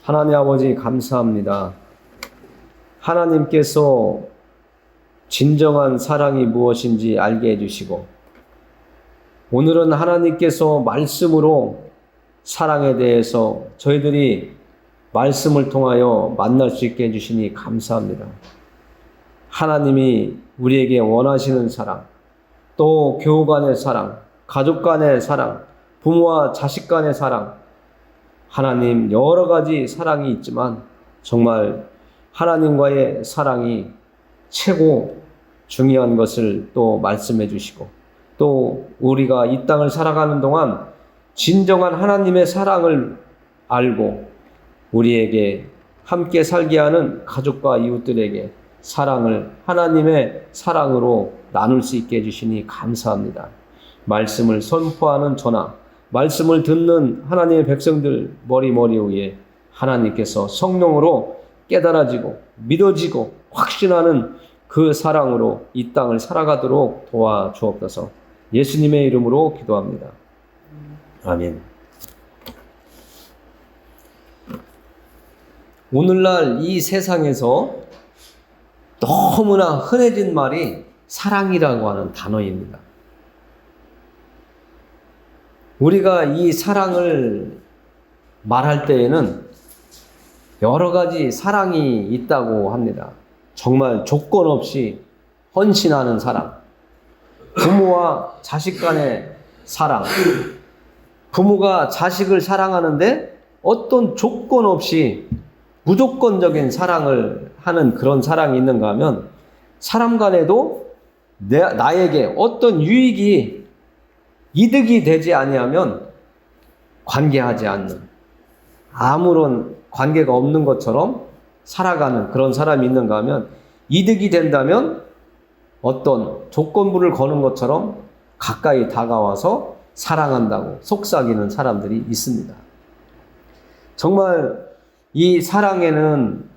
하나님 아버지 감사합니다. 하나님께서 진정한 사랑이 무엇인지 알게 해주시고, 오늘은 하나님께서 말씀으로 사랑에 대해서 저희들이 말씀을 통하여 만날 수 있게 해주시니 감사합니다. 하나님이 우리에게 원하시는 사랑, 또 교우 간의 사랑, 가족 간의 사랑, 부모와 자식 간의 사랑, 하나님 여러 가지 사랑이 있지만 정말 하나님과의 사랑이 최고 중요한 것을 또 말씀해 주시고, 또 우리가 이 땅을 살아가는 동안 진정한 하나님의 사랑을 알고 우리에게 함께 살게 하는 가족과 이웃들에게 사랑을 하나님의 사랑으로 나눌 수 있게 해주시니 감사합니다. 말씀을 선포하는 저나 말씀을 듣는 하나님의 백성들 머리 위에 하나님께서 성령으로 깨달아지고 믿어지고 확신하는 그 사랑으로 이 땅을 살아가도록 도와주옵소서. 예수님의 이름으로 기도합니다. 아멘. 오늘날 이 세상에서 너무나 흔해진 말이 사랑이라고 하는 단어입니다. 우리가 이 사랑을 말할 때에는 여러 가지 사랑이 있다고 합니다. 정말 조건 없이 헌신하는 사랑, 부모와 자식 간의 사랑, 부모가 자식을 사랑하는데 어떤 조건 없이 무조건적인 사랑을 하는 그런 사랑이 있는가 하면, 사람 간에도 나에게 어떤 이득이 되지 아니하면 관계하지 않는, 아무런 관계가 없는 것처럼 살아가는 그런 사람이 있는가 하면, 이득이 된다면 어떤 조건부를 거는 것처럼 가까이 다가와서 사랑한다고 속삭이는 사람들이 있습니다. 정말 이 사랑에는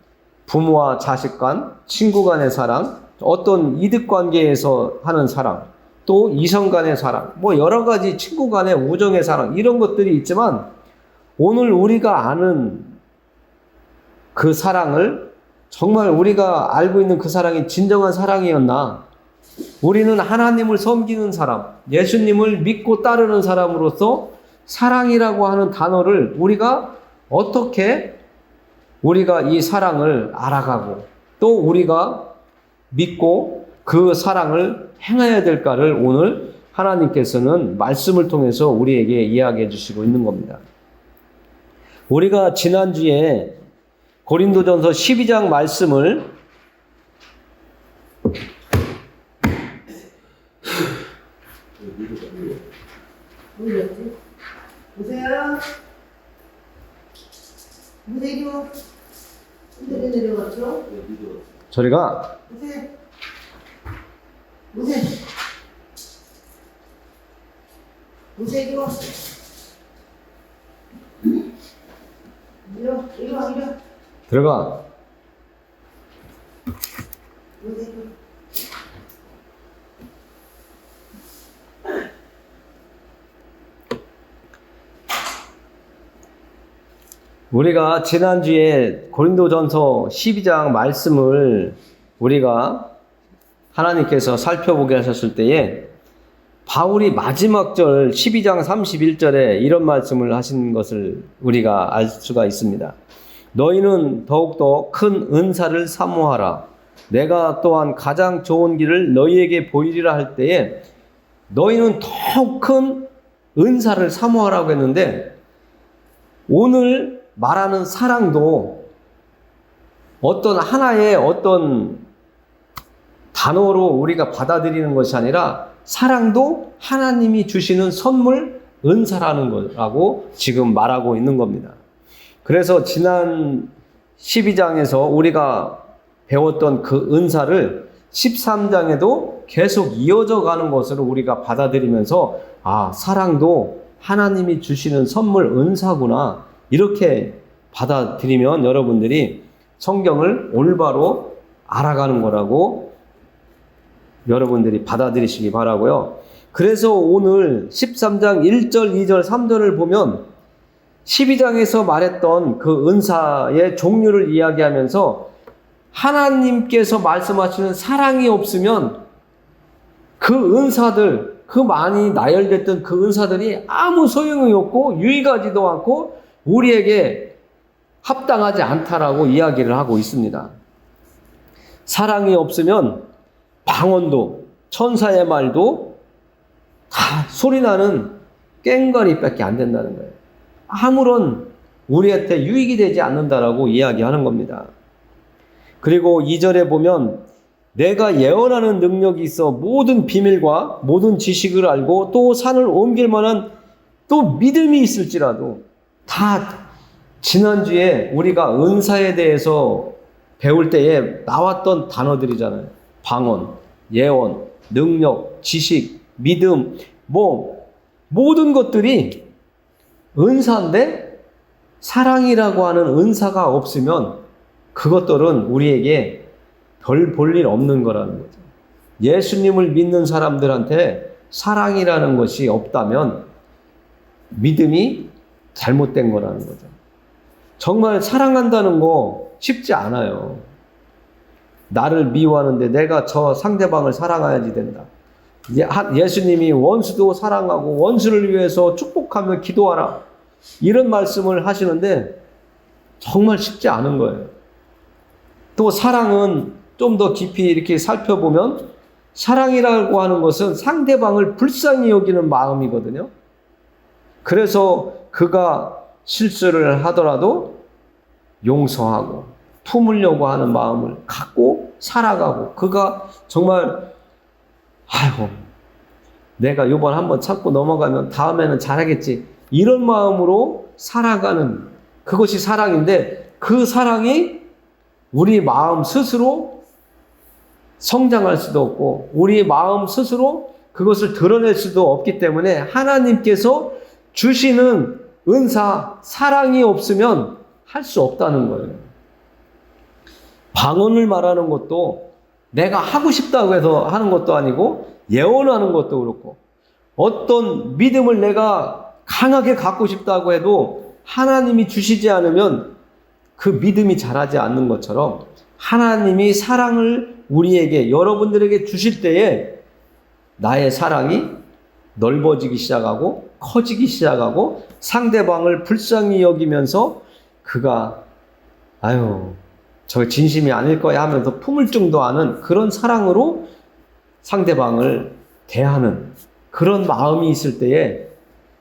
부모와 자식 간, 친구 간의 사랑, 어떤 이득 관계에서 하는 사랑, 또 이성 간의 사랑, 여러 가지 친구 간의 우정의 사랑, 이런 것들이 있지만, 오늘 우리가 아는 그 사랑을 정말 우리가 알고 있는 그 사랑이 진정한 사랑이었나? 우리는 하나님을 섬기는 사람, 예수님을 믿고 따르는 사람으로서 사랑이라고 하는 단어를 어떻게 우리가 이 사랑을 알아가고 또 우리가 믿고 그 사랑을 행해야 될까를 오늘 하나님께서는 말씀을 통해서 우리에게 이야기해 주시고 있는 겁니다. 우리가 지난주에 고린도전서 12장 말씀을 보세요. 무대교 흔들려 내려갔죠? 저리가 무대교 이리 와. 들어가. 무대교. 우리가 지난주에 고린도전서 12장 말씀을 우리가 하나님께서 살펴보게 하셨을 때에 바울이 마지막 절 12장 31절에 이런 말씀을 하신 것을 우리가 알 수가 있습니다. 너희는 더욱더 큰 은사를 사모하라. 내가 또한 가장 좋은 길을 너희에게 보이리라 할 때에 너희는 더욱 큰 은사를 사모하라고 했는데, 오늘 말하는 사랑도 어떤 하나의 단어로 우리가 받아들이는 것이 아니라, 사랑도 하나님이 주시는 선물, 은사라는 거라고 지금 말하고 있는 겁니다. 그래서 지난 12장에서 우리가 배웠던 그 은사를 13장에도 계속 이어져 가는 것으로 우리가 받아들이면서, 사랑도 하나님이 주시는 선물, 은사구나, 이렇게 받아들이면 여러분들이 성경을 올바로 알아가는 거라고 여러분들이 받아들이시기 바라고요. 그래서 오늘 13장 1절, 2절, 3절을 보면 12장에서 말했던 그 은사의 종류를 이야기하면서 하나님께서 말씀하시는 사랑이 없으면 그 은사들, 그 많이 나열됐던 그 은사들이 아무 소용이 없고 유익하지도 않고 우리에게 합당하지 않다라고 이야기를 하고 있습니다. 사랑이 없으면 방언도, 천사의 말도 다 소리나는 꽹과리밖에 안 된다는 거예요. 아무런 우리한테 유익이 되지 않는다라고 이야기하는 겁니다. 그리고 2절에 보면 내가 예언하는 능력이 있어 모든 비밀과 모든 지식을 알고 또 산을 옮길 만한 또 믿음이 있을지라도, 다 지난주에 우리가 은사에 대해서 배울 때에 나왔던 단어들이잖아요. 방언, 예언, 능력, 지식, 믿음, 모든 것들이 은사인데 사랑이라고 하는 은사가 없으면 그것들은 우리에게 별 볼 일 없는 거라는 거죠. 예수님을 믿는 사람들한테 사랑이라는 것이 없다면 믿음이 잘못된 거라는 거죠. 정말 사랑한다는 거 쉽지 않아요. 나를 미워하는데 내가 저 상대방을 사랑해야지 된다. 예수님이 원수도 사랑하고 원수를 위해서 축복하며 기도하라, 이런 말씀을 하시는데 정말 쉽지 않은 거예요. 또 사랑은 좀 더 깊이 이렇게 살펴보면 사랑이라고 하는 것은 상대방을 불쌍히 여기는 마음이거든요. 그래서 그가 실수를 하더라도 용서하고 품으려고 하는 마음을 갖고 살아가고, 그가 정말 내가 이번 한번 참고 넘어가면 다음에는 잘하겠지, 이런 마음으로 살아가는 그것이 사랑인데, 그 사랑이 우리 마음 스스로 성장할 수도 없고 우리 마음 스스로 그것을 드러낼 수도 없기 때문에 하나님께서 주시는 은사, 사랑이 없으면 할 수 없다는 거예요. 방언을 말하는 것도 내가 하고 싶다고 해서 하는 것도 아니고, 예언하는 것도 그렇고, 어떤 믿음을 내가 강하게 갖고 싶다고 해도 하나님이 주시지 않으면 그 믿음이 자라지 않는 것처럼, 하나님이 사랑을 우리에게, 여러분들에게 주실 때에 나의 사랑이 넓어지기 시작하고 커지기 시작하고 상대방을 불쌍히 여기면서 그가 저 진심이 아닐 거야 하면서 품을 줄도 아는 그런 사랑으로 상대방을 대하는 그런 마음이 있을 때에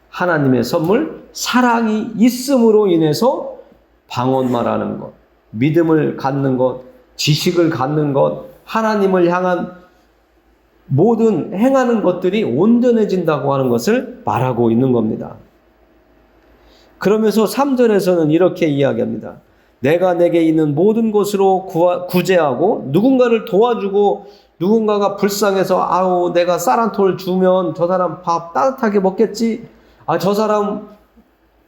하나님의 선물, 사랑이 있음으로 인해서 방언 말하는 것, 믿음을 갖는 것, 지식을 갖는 것, 하나님을 향한 모든 행하는 것들이 온전해진다고 하는 것을 말하고 있는 겁니다. 그러면서 3절에서는 이렇게 이야기합니다. 내가 내게 있는 모든 것으로 구제하고 누군가를 도와주고, 누군가가 불쌍해서 내가 쌀 한 톨 주면 저 사람 밥 따뜻하게 먹겠지, 저 사람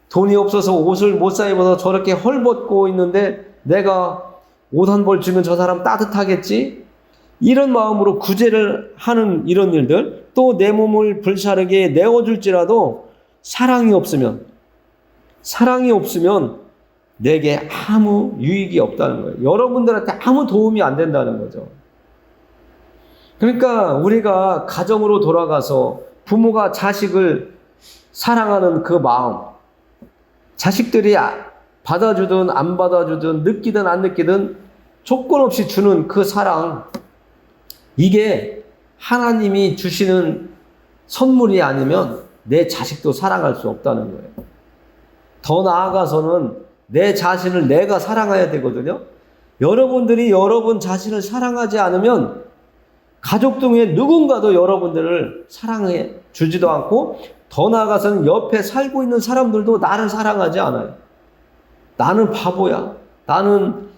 돈이 없어서 옷을 못 사 입어서 저렇게 헐벗고 있는데 내가 옷 한 벌 주면 저 사람 따뜻하겠지, 이런 마음으로 구제를 하는 이런 일들, 또 내 몸을 불사르게 내어줄지라도 사랑이 없으면 내게 아무 유익이 없다는 거예요. 여러분들한테 아무 도움이 안 된다는 거죠. 그러니까 우리가 가정으로 돌아가서 부모가 자식을 사랑하는 그 마음, 자식들이 받아주든 안 받아주든 느끼든 안 느끼든 조건 없이 주는 그 사랑, 이게 하나님이 주시는 선물이 아니면 내 자식도 사랑할 수 없다는 거예요. 더 나아가서는 내 자신을 내가 사랑해야 되거든요. 여러분들이 여러분 자신을 사랑하지 않으면 가족 중에 누군가도 여러분들을 사랑해 주지도 않고, 더 나아가서는 옆에 살고 있는 사람들도 나를 사랑하지 않아요. 나는 바보야, 나는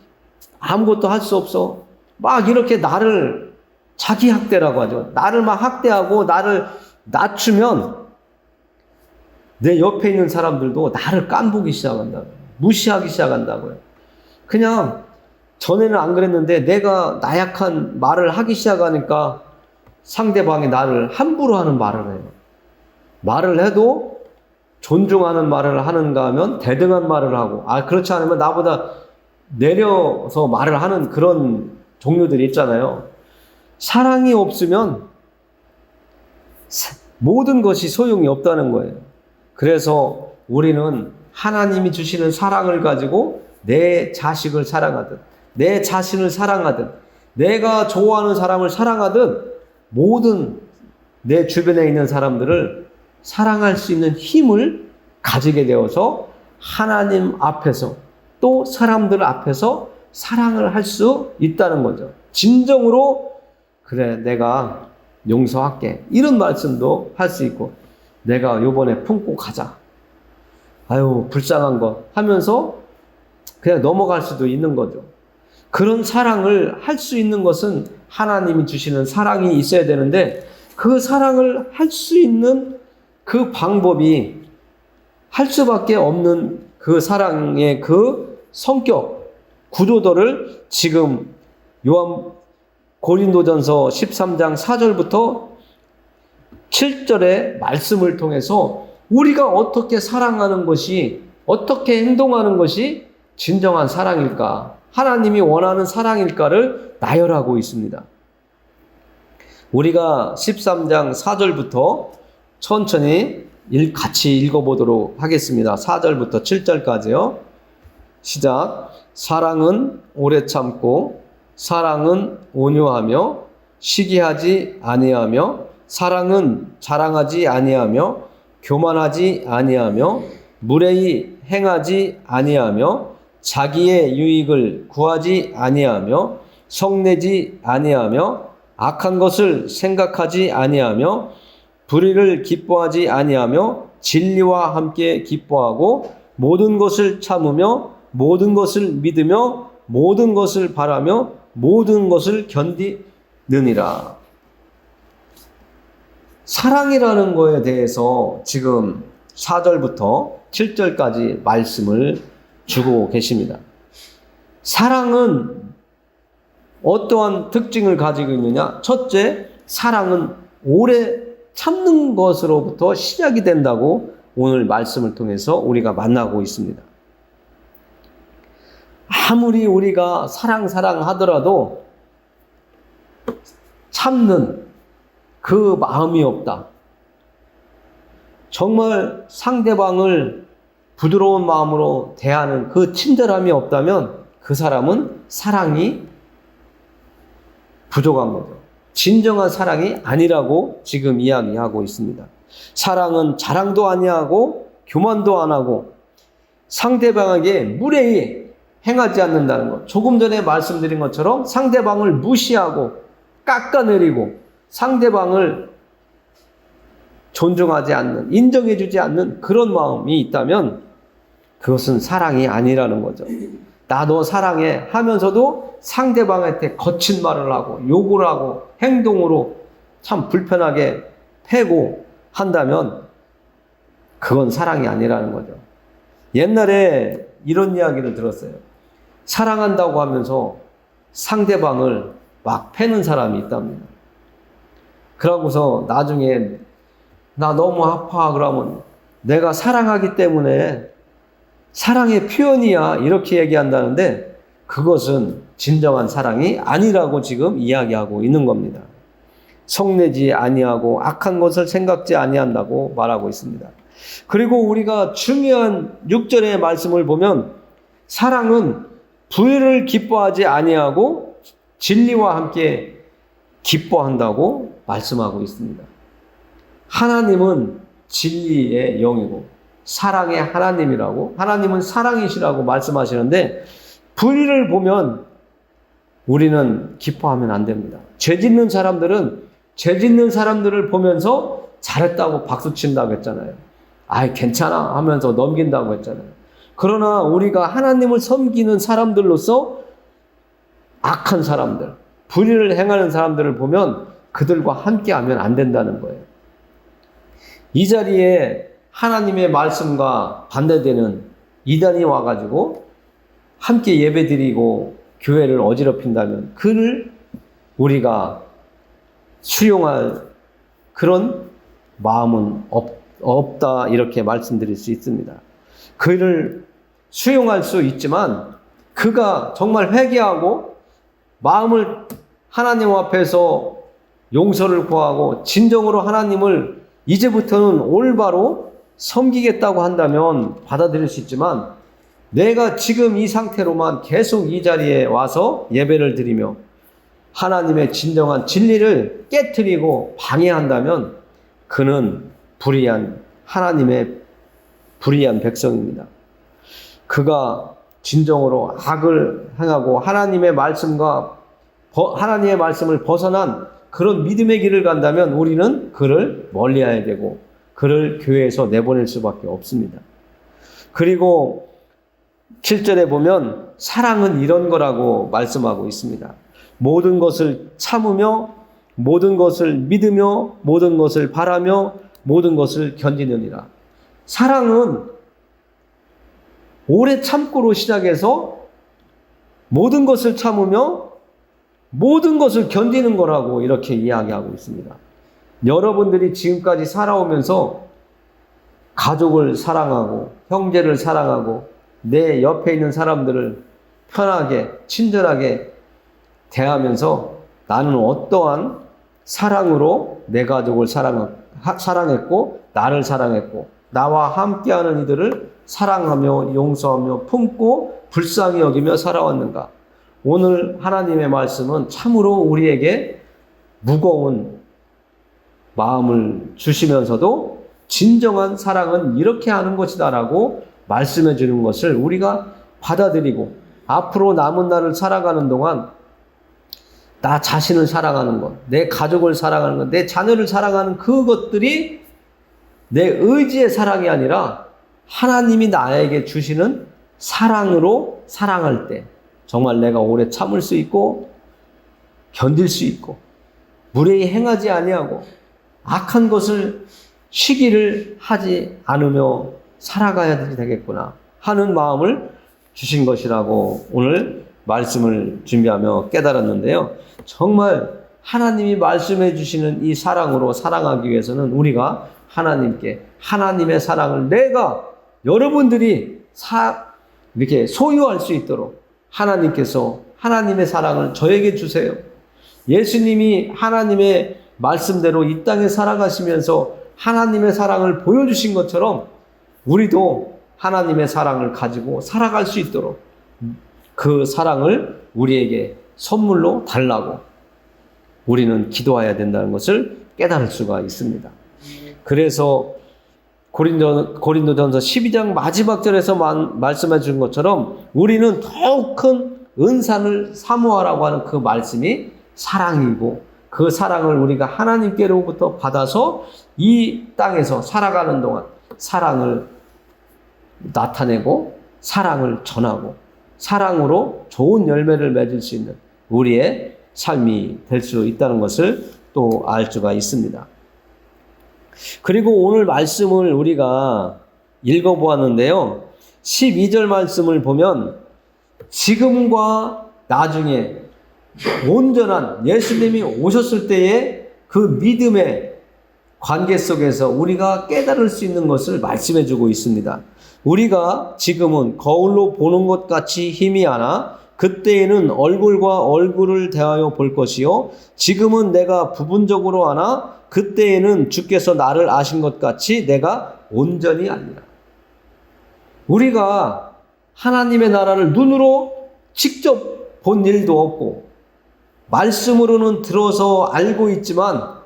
아무것도 할 수 없어, 막 이렇게 나를, 자기 학대라고 하죠. 나를 막 학대하고 나를 낮추면 내 옆에 있는 사람들도 나를 깐보기 시작한다고요. 무시하기 시작한다고요. 그냥 전에는 안 그랬는데 내가 나약한 말을 하기 시작하니까 상대방이 나를 함부로 하는 말을 해요. 말을 해도 존중하는 말을 하는가 하면 대등한 말을 하고, 그렇지 않으면 나보다 내려서 말을 하는 그런 종류들이 있잖아요. 사랑이 없으면 모든 것이 소용이 없다는 거예요. 그래서 우리는 하나님이 주시는 사랑을 가지고 내 자식을 사랑하든, 내 자신을 사랑하든, 내가 좋아하는 사람을 사랑하든, 모든 내 주변에 있는 사람들을 사랑할 수 있는 힘을 가지게 되어서 하나님 앞에서 또 사람들 앞에서 사랑을 할 수 있다는 거죠. 진정으로 그래 내가 용서할게 이런 말씀도 할 수 있고, 내가 요번에 품고 가자, 아유 불쌍한 거 하면서 그냥 넘어갈 수도 있는 거죠. 그런 사랑을 할 수 있는 것은 하나님이 주시는 사랑이 있어야 되는데, 그 사랑을 할 수 있는 그 방법이 할 수밖에 없는 그 사랑의 그 성격, 구조도를 지금 고린도전서 13장 4절부터 7절의 말씀을 통해서 우리가 어떻게 사랑하는 것이, 어떻게 행동하는 것이 진정한 사랑일까, 하나님이 원하는 사랑일까를 나열하고 있습니다. 우리가 13장 4절부터 천천히 같이 읽어보도록 하겠습니다. 4절부터 7절까지요. 시작. 사랑은 오래 참고, 사랑은 온유하며 시기하지 아니하며, 사랑은 자랑하지 아니하며 교만하지 아니하며 무례히 행하지 아니하며 자기의 유익을 구하지 아니하며 성내지 아니하며 악한 것을 생각하지 아니하며 불의를 기뻐하지 아니하며 진리와 함께 기뻐하고 모든 것을 참으며 모든 것을 믿으며 모든 것을 바라며 모든 것을 견디느니라. 사랑이라는 거에 대해서 지금 4절부터 7절까지 말씀을 주고 계십니다. 사랑은 어떠한 특징을 가지고 있느냐? 첫째, 사랑은 오래 참는 것으로부터 시작이 된다고 오늘 말씀을 통해서 우리가 만나고 있습니다. 아무리 우리가 사랑 하더라도 참는 그 마음이 없다. 정말 상대방을 부드러운 마음으로 대하는 그 친절함이 없다면 그 사람은 사랑이 부족한 거죠. 진정한 사랑이 아니라고 지금 이야기하고 있습니다. 사랑은 자랑도 아니하고 교만도 안 하고 상대방에게 무례히 행하지 않는다는 것. 조금 전에 말씀드린 것처럼 상대방을 무시하고 깎아내리고 상대방을 존중하지 않는, 인정해주지 않는 그런 마음이 있다면 그것은 사랑이 아니라는 거죠. 나 너 사랑해 하면서도 상대방한테 거친 말을 하고 욕을 하고 행동으로 참 불편하게 패고 한다면 그건 사랑이 아니라는 거죠. 옛날에 이런 이야기를 들었어요. 사랑한다고 하면서 상대방을 막 패는 사람이 있답니다. 그러고서 나중에 나 너무 아파 그러면 내가 사랑하기 때문에 사랑의 표현이야 이렇게 얘기한다는데 그것은 진정한 사랑이 아니라고 지금 이야기하고 있는 겁니다. 성내지 아니하고 악한 것을 생각지 아니한다고 말하고 있습니다. 그리고 우리가 중요한 6절의 말씀을 보면 사랑은 불의를 기뻐하지 아니하고 진리와 함께 기뻐한다고 말씀하고 있습니다. 하나님은 진리의 영이고 사랑의 하나님이라고, 하나님은 사랑이시라고 말씀하시는데 불의를 보면 우리는 기뻐하면 안 됩니다. 죄 짓는 사람들은 죄 짓는 사람들을 보면서 잘했다고 박수 친다고 했잖아요. 아이 괜찮아 하면서 넘긴다고 했잖아요. 그러나 우리가 하나님을 섬기는 사람들로서 악한 사람들, 불의를 행하는 사람들을 보면 그들과 함께하면 안 된다는 거예요. 이 자리에 하나님의 말씀과 반대되는 이단이 와가지고 함께 예배드리고 교회를 어지럽힌다면 그를 우리가 수용할 그런 마음은 없다 이렇게 말씀드릴 수 있습니다. 그를 수용할 수 있지만 그가 정말 회개하고 마음을 하나님 앞에서 용서를 구하고 진정으로 하나님을 이제부터는 올바로 섬기겠다고 한다면 받아들일 수 있지만 내가 지금 이 상태로만 계속 이 자리에 와서 예배를 드리며 하나님의 진정한 진리를 깨트리고 방해한다면 그는 하나님의 불의한 백성입니다. 그가 진정으로 악을 행하고 하나님의 말씀을 벗어난 그런 믿음의 길을 간다면 우리는 그를 멀리해야 되고 그를 교회에서 내보낼 수밖에 없습니다. 그리고 7절에 보면 사랑은 이런 거라고 말씀하고 있습니다. 모든 것을 참으며 모든 것을 믿으며 모든 것을 바라며 모든 것을 견디느니라. 사랑은 오래 참고로 시작해서 모든 것을 참으며 모든 것을 견디는 거라고 이렇게 이야기하고 있습니다. 여러분들이 지금까지 살아오면서 가족을 사랑하고 형제를 사랑하고 내 옆에 있는 사람들을 편하게 친절하게 대하면서 나는 어떠한 사랑으로 내 가족을 사랑했고 나를 사랑했고 나와 함께하는 이들을 사랑하며 용서하며 품고 불쌍히 여기며 살아왔는가. 오늘 하나님의 말씀은 참으로 우리에게 무거운 마음을 주시면서도 진정한 사랑은 이렇게 하는 것이다 라고 말씀해 주는 것을 우리가 받아들이고 앞으로 남은 날을 살아가는 동안 나 자신을 사랑하는 것, 내 가족을 사랑하는 것, 내 자녀를 사랑하는 그것들이 내 의지의 사랑이 아니라 하나님이 나에게 주시는 사랑으로 사랑할 때 정말 내가 오래 참을 수 있고 견딜 수 있고 무례히 행하지 아니하고 악한 것을 시기를 하지 않으며 살아가야 되겠구나 하는 마음을 주신 것이라고 오늘 말씀을 준비하며 깨달았는데요. 정말 하나님이 말씀해 주시는 이 사랑으로 살아가기 위해서는 우리가 하나님께 하나님의 사랑을 내가 여러분들이 이렇게 소유할 수 있도록 하나님께서 하나님의 사랑을 저에게 주세요. 예수님이 하나님의 말씀대로 이 땅에 살아가시면서 하나님의 사랑을 보여주신 것처럼 우리도 하나님의 사랑을 가지고 살아갈 수 있도록 그 사랑을 우리에게 선물로 달라고 우리는 기도해야 된다는 것을 깨달을 수가 있습니다. 그래서 고린도전서 12장 마지막 절에서 말씀해 준 것처럼 우리는 더욱 큰 은사를 사모하라고 하는 그 말씀이 사랑이고 그 사랑을 우리가 하나님께로부터 받아서 이 땅에서 살아가는 동안 사랑을 나타내고 사랑을 전하고 사랑으로 좋은 열매를 맺을 수 있는 우리의 삶이 될 수 있다는 것을 또 알 수가 있습니다. 그리고 오늘 말씀을 우리가 읽어보았는데요. 12절 말씀을 보면 지금과 나중에 온전한 예수님이 오셨을 때의 그 믿음의 관계 속에서 우리가 깨달을 수 있는 것을 말씀해 주고 있습니다. 우리가 지금은 거울로 보는 것 같이 희미하나 그때에는 얼굴과 얼굴을 대하여 볼 것이요 지금은 내가 부분적으로 하나 그때에는 주께서 나를 아신 것 같이 내가 온전히 아니라. 우리가 하나님의 나라를 눈으로 직접 본 일도 없고 말씀으로는 들어서 알고 있지만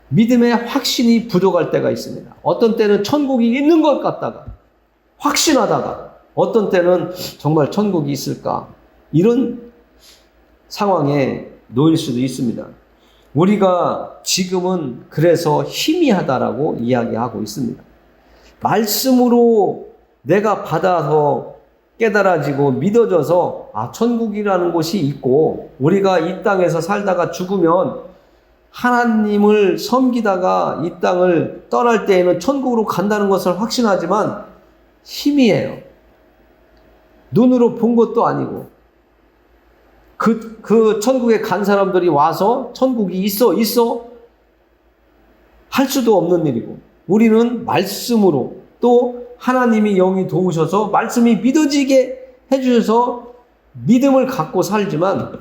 믿음의 확신이 부족할 때가 있습니다. 어떤 때는 천국이 있는 것 같다가 확신하다가 어떤 때는 정말 천국이 있을까 이런 상황에 놓일 수도 있습니다. 우리가 지금은 그래서 희미하다라고 이야기하고 있습니다. 말씀으로 내가 받아서 깨달아지고 믿어져서 천국이라는 곳이 있고 우리가 이 땅에서 살다가 죽으면 하나님을 섬기다가 이 땅을 떠날 때에는 천국으로 간다는 것을 확신하지만 희미해요. 눈으로 본 것도 아니고 그 천국에 간 사람들이 와서 천국이 있어 할 수도 없는 일이고 우리는 말씀으로 또 하나님이 영이 도우셔서 말씀이 믿어지게 해주셔서 믿음을 갖고 살지만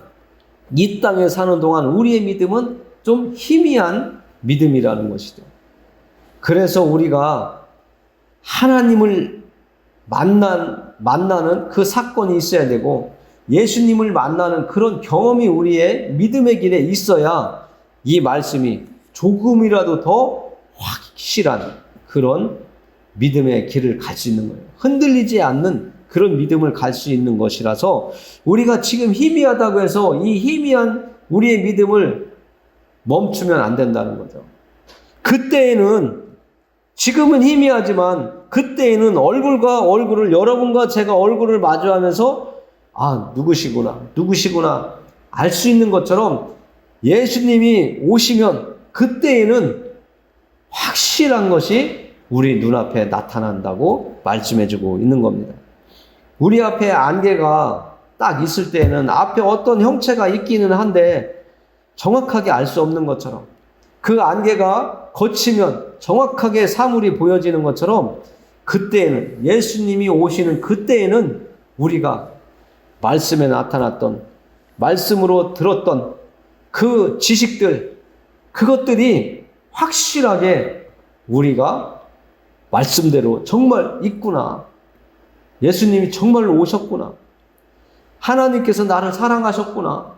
이 땅에 사는 동안 우리의 믿음은 좀 희미한 믿음이라는 것이죠. 그래서 우리가 하나님을 만나는 그 사건이 있어야 되고 예수님을 만나는 그런 경험이 우리의 믿음의 길에 있어야 이 말씀이 조금이라도 더 확실한 그런 믿음의 길을 갈 수 있는 거예요. 흔들리지 않는 그런 믿음을 갈 수 있는 것이라서 우리가 지금 희미하다고 해서 이 희미한 우리의 믿음을 멈추면 안 된다는 거죠. 그때에는 지금은 희미하지만 그때에는 얼굴과 얼굴을 여러분과 제가 얼굴을 마주하면서 누구시구나 알 수 있는 것처럼 예수님이 오시면 그때에는 확실한 것이 우리 눈앞에 나타난다고 말씀해주고 있는 겁니다. 우리 앞에 안개가 딱 있을 때에는 앞에 어떤 형체가 있기는 한데 정확하게 알 수 없는 것처럼 그 안개가 거치면 정확하게 사물이 보여지는 것처럼 그때에는 예수님이 오시는 그때에는 우리가 말씀에 나타났던 말씀으로 들었던 그 지식들 그것들이 확실하게 우리가 말씀대로 정말 있구나. 예수님이 정말로 오셨구나. 하나님께서 나를 사랑하셨구나.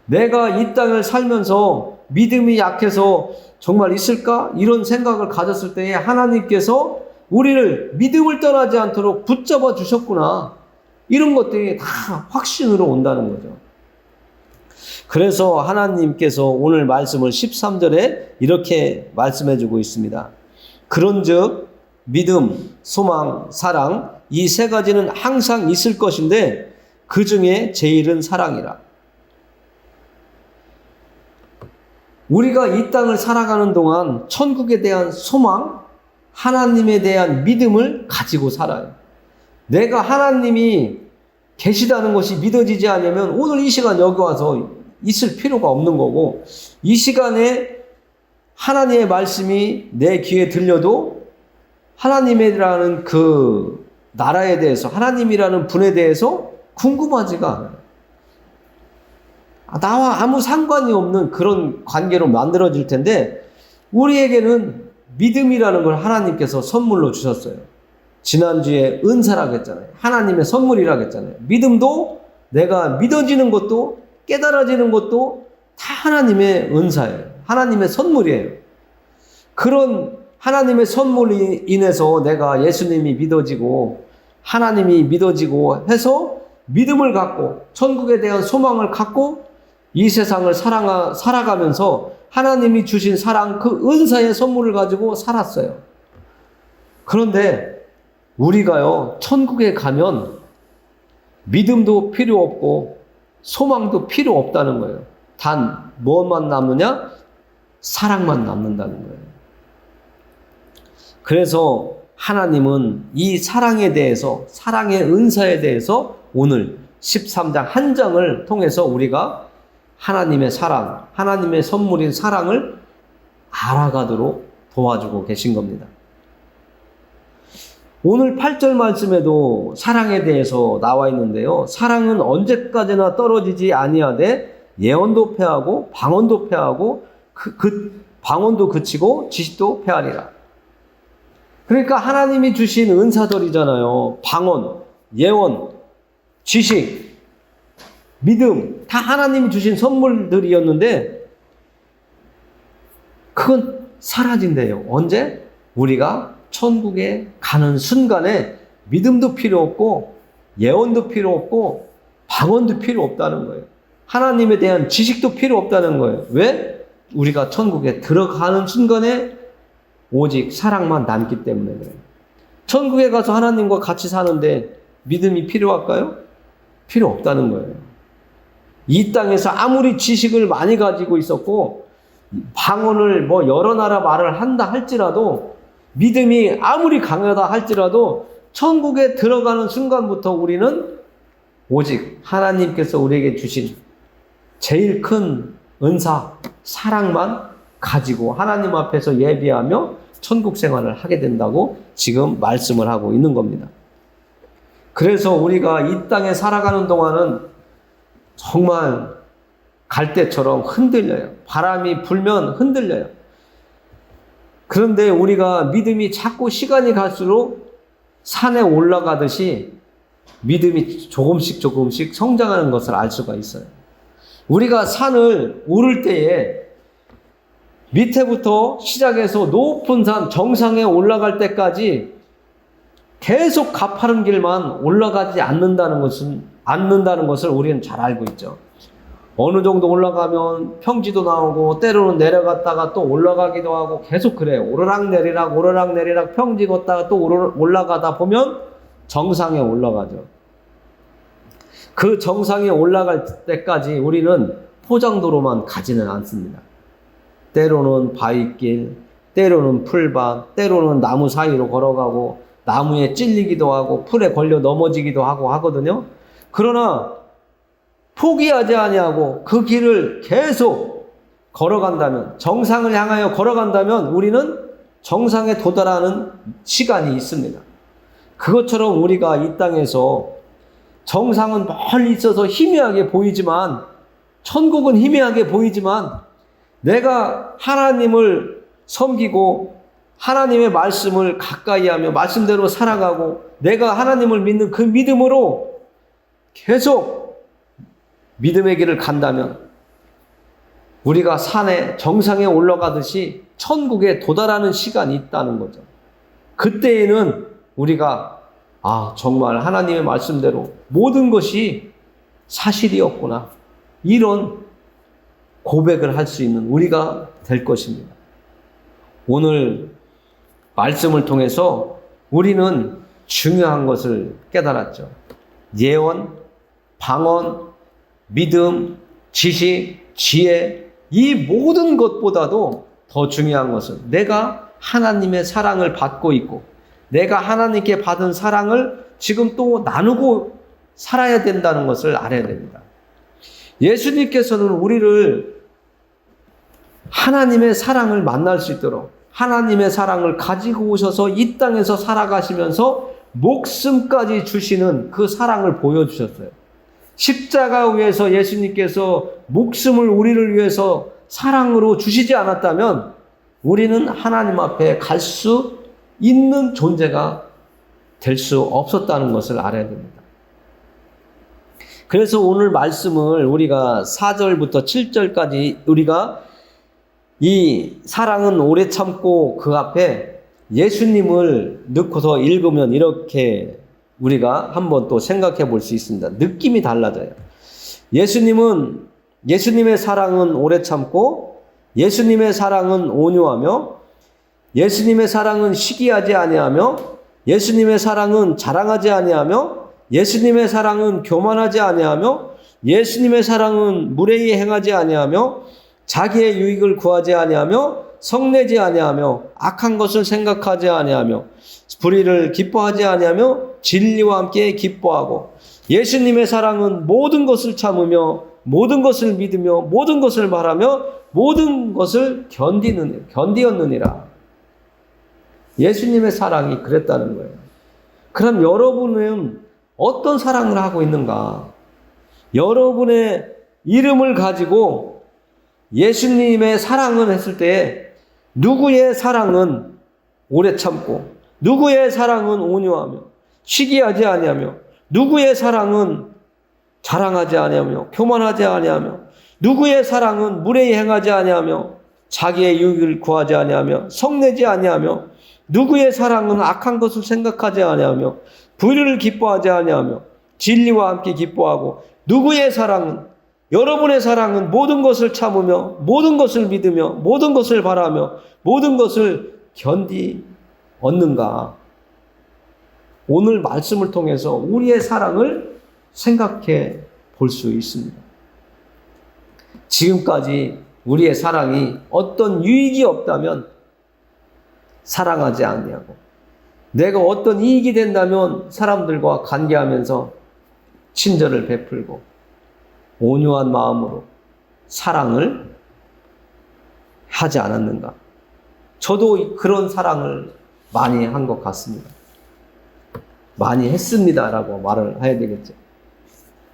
내가 이 땅을 살면서 믿음이 약해서 정말 있을까? 이런 생각을 가졌을 때에 하나님께서 우리를 믿음을 떠나지 않도록 붙잡아 주셨구나. 이런 것들이 다 확신으로 온다는 거죠. 그래서 하나님께서 오늘 말씀을 13절에 이렇게 말씀해 주고 있습니다. 그런즉 믿음, 소망, 사랑 이 세 가지는 항상 있을 것인데 그 중에 제일은 사랑이라. 우리가 이 땅을 살아가는 동안 천국에 대한 소망, 하나님에 대한 믿음을 가지고 살아요. 내가 하나님이 계시다는 것이 믿어지지 않으면 오늘 이 시간 여기 와서 있을 필요가 없는 거고 이 시간에 하나님의 말씀이 내 귀에 들려도 하나님이라는 그 나라에 대해서 하나님이라는 분에 대해서 궁금하지가 않아요. 나와 아무 상관이 없는 그런 관계로 만들어질 텐데 우리에게는 믿음이라는 걸 하나님께서 선물로 주셨어요. 지난주에 은사라고 했잖아요. 하나님의 선물이라고 했잖아요. 믿음도 내가 믿어지는 것도 깨달아지는 것도 다 하나님의 은사예요. 하나님의 선물이에요. 그런 하나님의 선물로 인해서 내가 예수님이 믿어지고 하나님이 믿어지고 해서 믿음을 갖고 천국에 대한 소망을 갖고 이 세상을 살아가면서 하나님이 주신 사랑 그 은사의 선물을 가지고 살았어요. 그런데 우리가요 천국에 가면 믿음도 필요 없고 소망도 필요 없다는 거예요. 단 무엇만 남느냐? 사랑만 남는다는 거예요. 그래서 하나님은 이 사랑에 대해서 사랑의 은사에 대해서 오늘 13장 한 장을 통해서 우리가 하나님의 사랑, 하나님의 선물인 사랑을 알아가도록 도와주고 계신 겁니다. 오늘 8절 말씀에도 사랑에 대해서 나와 있는데요. 사랑은 언제까지나 떨어지지 아니하되 예언도 패하고 방언도 패하고 방언도 그치고 지식도 패하리라. 그러니까 하나님이 주신 은사들이잖아요. 방언, 예언, 지식, 믿음 다 하나님이 주신 선물들이었는데 그건 사라진대요. 언제? 우리가 천국에 가는 순간에 믿음도 필요 없고 예언도 필요 없고 방언도 필요 없다는 거예요. 하나님에 대한 지식도 필요 없다는 거예요. 왜? 우리가 천국에 들어가는 순간에 오직 사랑만 남기 때문에 그래요. 천국에 가서 하나님과 같이 사는데 믿음이 필요할까요? 필요 없다는 거예요. 이 땅에서 아무리 지식을 많이 가지고 있었고 방언을 여러 나라 말을 한다 할지라도 믿음이 아무리 강하다 할지라도 천국에 들어가는 순간부터 우리는 오직 하나님께서 우리에게 주신 제일 큰 은사, 사랑만 가지고 하나님 앞에서 예비하며 천국 생활을 하게 된다고 지금 말씀을 하고 있는 겁니다. 그래서 우리가 이 땅에 살아가는 동안은 정말 갈대처럼 흔들려요. 바람이 불면 흔들려요. 그런데 우리가 믿음이 자꾸 시간이 갈수록 산에 올라가듯이 믿음이 조금씩 성장하는 것을 알 수가 있어요. 우리가 산을 오를 때에 밑에부터 시작해서 높은 산 정상에 올라갈 때까지 계속 가파른 길만 올라가지 않는다는 것을 우리는 잘 알고 있죠. 어느 정도 올라가면 평지도 나오고 때로는 내려갔다가 또 올라가기도 하고 계속 그래요. 오르락내리락 평지 걷다가 또 올라가다 보면 정상에 올라가죠. 그 정상에 올라갈 때까지 우리는 포장도로만 가지는 않습니다. 때로는 바위길, 때로는 풀밭, 때로는 나무 사이로 걸어가고 나무에 찔리기도 하고 풀에 걸려 넘어지기도 하고 하거든요. 그러나 포기하지 아니하고 그 길을 계속 걸어간다면, 정상을 향하여 걸어간다면 우리는 정상에 도달하는 시간이 있습니다. 그것처럼 우리가 이 땅에서 정상은 멀리 있어서 희미하게 보이지만, 천국은 희미하게 보이지만, 내가 하나님을 섬기고 하나님의 말씀을 가까이 하며 말씀대로 살아가고 내가 하나님을 믿는 그 믿음으로 계속 믿음의 길을 간다면 우리가 산에 정상에 올라가듯이 천국에 도달하는 시간이 있다는 거죠. 그때에는 우리가 정말 하나님의 말씀대로 모든 것이 사실이었구나, 이런 고백을 할 수 있는 우리가 될 것입니다. 오늘 말씀을 통해서 우리는 중요한 것을 깨달았죠. 예언, 방언, 믿음, 지식, 지혜, 이 모든 것보다도 더 중요한 것은 내가 하나님의 사랑을 받고 있고 내가 하나님께 받은 사랑을 지금 또 나누고 살아야 된다는 것을 알아야 됩니다. 예수님께서는 우리를 하나님의 사랑을 만날 수 있도록 하나님의 사랑을 가지고 오셔서 이 땅에서 살아가시면서 목숨까지 주시는 그 사랑을 보여주셨어요. 십자가 위에서 예수님께서 목숨을 우리를 위해서 사랑으로 주시지 않았다면 우리는 하나님 앞에 갈 수 있는 존재가 될 수 없었다는 것을 알아야 됩니다. 그래서 오늘 말씀을 우리가 4절부터 7절까지 우리가 이 사랑은 오래 참고 그 앞에 예수님을 넣고서 읽으면 이렇게 우리가 한번 또 생각해 볼 수 있습니다. 느낌이 달라져요. 예수님의 사랑은 오래 참고 예수님의 사랑은 온유하며 예수님의 사랑은 시기하지 아니하며 예수님의 사랑은 자랑하지 아니하며 예수님의 사랑은 교만하지 아니하며 예수님의 사랑은 무례히 행하지 아니하며 자기의 유익을 구하지 아니하며 성내지 아니하며 악한 것을 생각하지 아니하며 불의를 기뻐하지 아니하며 진리와 함께 기뻐하고 예수님의 사랑은 모든 것을 참으며 모든 것을 믿으며 모든 것을 말하며 모든 것을 견디었느니라. 예수님의 사랑이 그랬다는 거예요. 그럼 여러분은 어떤 사랑을 하고 있는가? 여러분의 이름을 가지고 예수님의 사랑을 했을 때 누구의 사랑은 오래 참고 누구의 사랑은 온유하며 시기하지 아니하며 누구의 사랑은 자랑하지 아니하며 교만하지 아니하며 누구의 사랑은 무례히 행하지 아니하며 자기의 유익을 구하지 아니하며 성내지 아니하며 누구의 사랑은 악한 것을 생각하지 아니하며 불의를 기뻐하지 아니하며 진리와 함께 기뻐하고 누구의 사랑은 여러분의 사랑은 모든 것을 참으며 모든 것을 믿으며 모든 것을 바라며 모든 것을 얻는가? 오늘 말씀을 통해서 우리의 사랑을 생각해 볼 수 있습니다. 지금까지 우리의 사랑이 어떤 유익이 없다면 사랑하지 아니하고 내가 어떤 이익이 된다면 사람들과 관계하면서 친절을 베풀고 온유한 마음으로 사랑을 하지 않았는가? 저도 그런 사랑을 많이 한 것 같습니다. 많이 했습니다라고 말을 해야 되겠죠.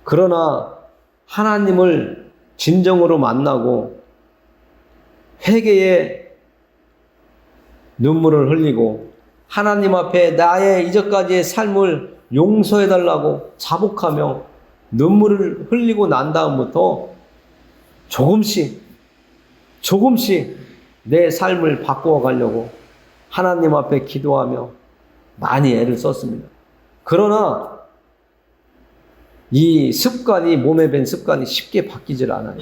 그러나 하나님을 진정으로 만나고 회개의 눈물을 흘리고 하나님 앞에 나의 이전까지의 삶을 용서해달라고 자복하며 눈물을 흘리고 난 다음부터 조금씩 내 삶을 바꾸어 가려고 하나님 앞에 기도하며 많이 애를 썼습니다. 그러나 이 습관이, 몸에 밴 습관이 쉽게 바뀌질 않아요.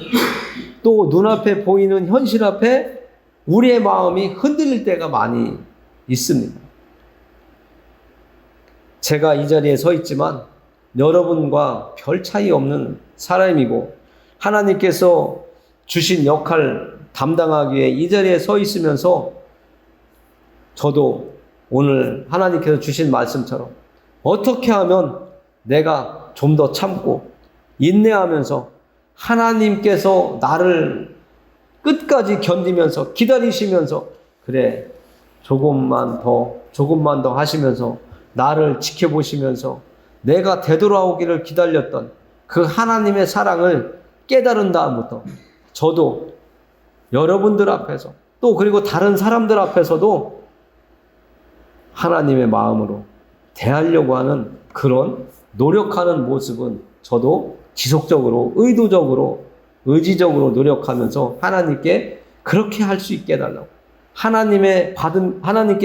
또 눈앞에 보이는 현실 앞에 우리의 마음이 흔들릴 때가 많이 있습니다. 제가 이 자리에 서 있지만 여러분과 별 차이 없는 사람이고 하나님께서 주신 역할 담당하기 위해 이 자리에 서 있으면서 저도 오늘 하나님께서 주신 말씀처럼 어떻게 하면 내가 좀 더 참고 인내하면서 하나님께서 나를 끝까지 견디면서 기다리시면서 그래 조금만 더 하시면서 나를 지켜보시면서 내가 되돌아오기를 기다렸던 그 하나님의 사랑을 깨달은 다음부터 저도 여러분들 앞에서 또 그리고 다른 사람들 앞에서도 하나님의 마음으로 대하려고 하는 그런 노력하는 모습은 저도 지속적으로 의지적으로 노력하면서 하나님께 그렇게 할 수 있게 해달라고 하나님께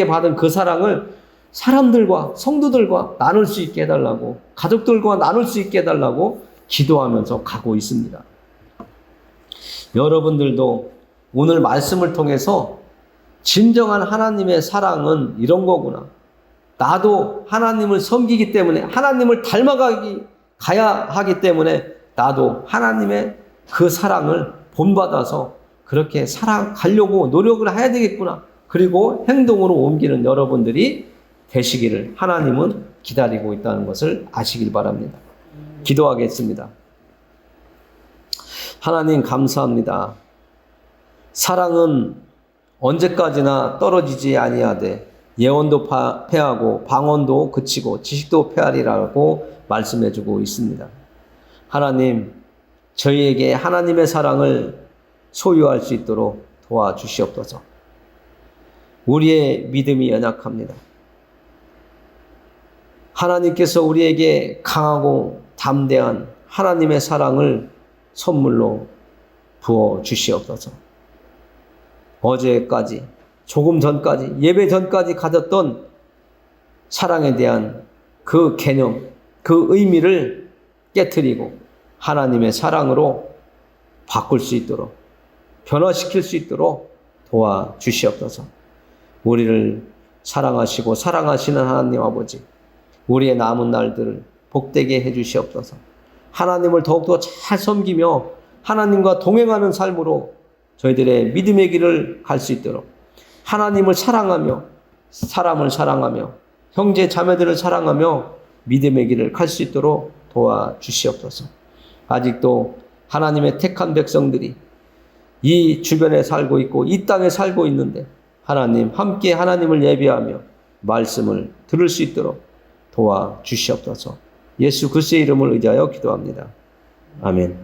받은 그 사랑을 사람들과 성도들과 나눌 수 있게 해달라고 가족들과 나눌 수 있게 해달라고 기도하면서 가고 있습니다. 여러분들도 오늘 말씀을 통해서 진정한 하나님의 사랑은 이런 거구나. 나도 하나님을 섬기기 때문에 하나님을 가야 하기 때문에 나도 하나님의 그 사랑을 본받아서 그렇게 살아가려고 노력을 해야 되겠구나. 그리고 행동으로 옮기는 여러분들이 되시기를 하나님은 기다리고 있다는 것을 아시길 바랍니다. 기도하겠습니다. 하나님 감사합니다. 사랑은 언제까지나 떨어지지 아니하되 예언도 패하고 방언도 그치고 지식도 패하리라고 말씀해주고 있습니다. 하나님, 저희에게 하나님의 사랑을 소유할 수 있도록 도와주시옵소서. 우리의 믿음이 연약합니다. 하나님께서 우리에게 강하고 담대한 하나님의 사랑을 선물로 부어 주시옵소서. 어제까지, 조금 전까지, 예배 전까지 가졌던 사랑에 대한 그 개념, 그 의미를 깨트리고 하나님의 사랑으로 바꿀 수 있도록, 변화시킬 수 있도록 도와주시옵소서. 우리를 사랑하시고 사랑하시는 하나님 아버지, 우리의 남은 날들을 복되게 해주시옵소서. 하나님을 더욱더 잘 섬기며 하나님과 동행하는 삶으로 저희들의 믿음의 길을 갈 수 있도록 하나님을 사랑하며 사람을 사랑하며 형제 자매들을 사랑하며 믿음의 길을 갈 수 있도록 도와주시옵소서. 아직도 하나님의 택한 백성들이 이 주변에 살고 있고 이 땅에 살고 있는데 하나님 함께 하나님을 예배하며 말씀을 들을 수 있도록 도와주시옵소서. 예수 그리스도의 이름을 의지하여 기도합니다. 아멘.